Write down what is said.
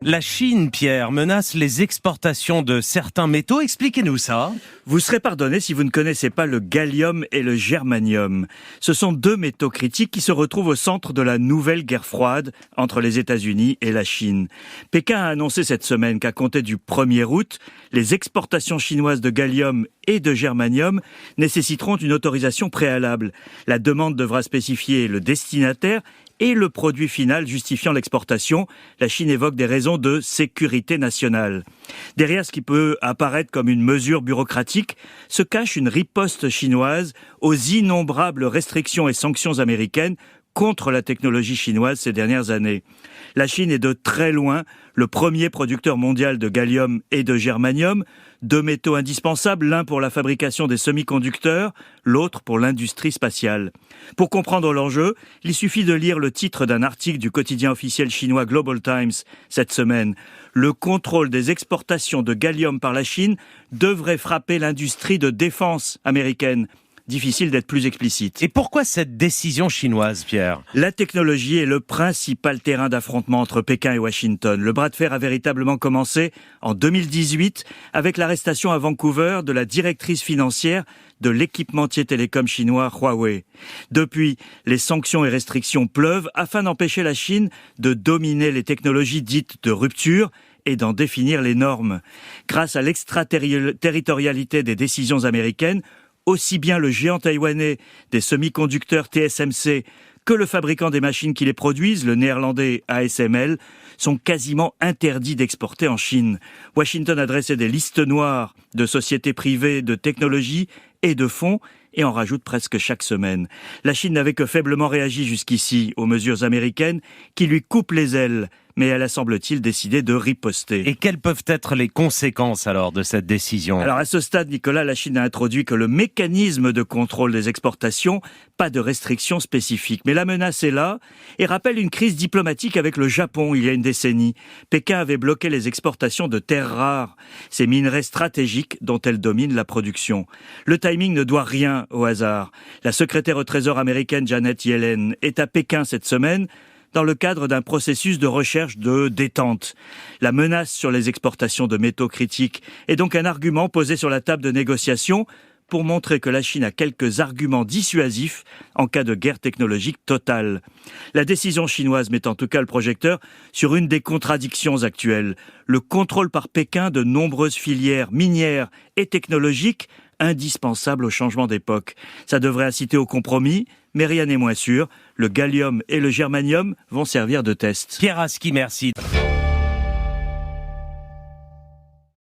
La Chine, Pierre, menace les exportations de certains métaux. Expliquez-nous ça. Vous serez pardonné si vous ne connaissez pas le gallium et le germanium. Ce sont deux métaux critiques qui se retrouvent au centre de la nouvelle guerre froide entre les États-Unis et la Chine. Pékin a annoncé cette semaine qu'à compter du 1er août, les exportations chinoises de gallium et de germanium nécessiteront une autorisation préalable. La demande devra spécifier le destinataire et le produit final justifiant l'exportation. La Chine évoque des raisons de sécurité nationale. Derrière ce qui peut apparaître comme une mesure bureaucratique se cache une riposte chinoise aux innombrables restrictions et sanctions américaines contre la technologie chinoise ces dernières années. La Chine est de très loin le premier producteur mondial de gallium et de germanium, deux métaux indispensables, l'un pour la fabrication des semi-conducteurs, l'autre pour l'industrie spatiale. Pour comprendre l'enjeu, il suffit de lire le titre d'un article du quotidien officiel chinois Global Times cette semaine. Le contrôle des exportations de gallium par la Chine devrait frapper l'industrie de défense américaine. Difficile d'être plus explicite. Et pourquoi cette décision chinoise, Pierre ? La technologie est le principal terrain d'affrontement entre Pékin et Washington. Le bras de fer a véritablement commencé en 2018 avec l'arrestation à Vancouver de la directrice financière de l'équipementier télécom chinois Huawei. Depuis, les sanctions et restrictions pleuvent afin d'empêcher la Chine de dominer les technologies dites de rupture et d'en définir les normes. Grâce à l'extraterritorialité des décisions américaines, aussi bien le géant taïwanais des semi-conducteurs TSMC que le fabricant des machines qui les produisent, le néerlandais ASML, sont quasiment interdits d'exporter en Chine. Washington a dressé des listes noires de sociétés privées de technologie et de fonds et en rajoute presque chaque semaine. La Chine n'avait que faiblement réagi jusqu'ici aux mesures américaines qui lui coupent les ailes, mais elle a, semble-t-il, décidé de riposter. Et quelles peuvent être les conséquences alors de cette décision ? Alors à ce stade, Nicolas, la Chine n'a introduit que le mécanisme de contrôle des exportations, pas de restrictions spécifiques. Mais la menace est là et rappelle une crise diplomatique avec le Japon il y a une décennie. Pékin avait bloqué les exportations de terres rares, ces minerais stratégiques dont elle domine la production. Le timing ne doit rien au hasard. La secrétaire au Trésor américaine Janet Yellen est à Pékin cette semaine dans le cadre d'un processus de recherche de détente. La menace sur les exportations de métaux critiques est donc un argument posé sur la table de négociation pour montrer que la Chine a quelques arguments dissuasifs en cas de guerre technologique totale. La décision chinoise met en tout cas le projecteur sur une des contradictions actuelles, le contrôle par Pékin de nombreuses filières minières et technologiques indispensables au changement d'époque. Ça devrait inciter au compromis, mais rien n'est moins sûr. Le gallium et le germanium vont servir de test. Pierre Aski, merci.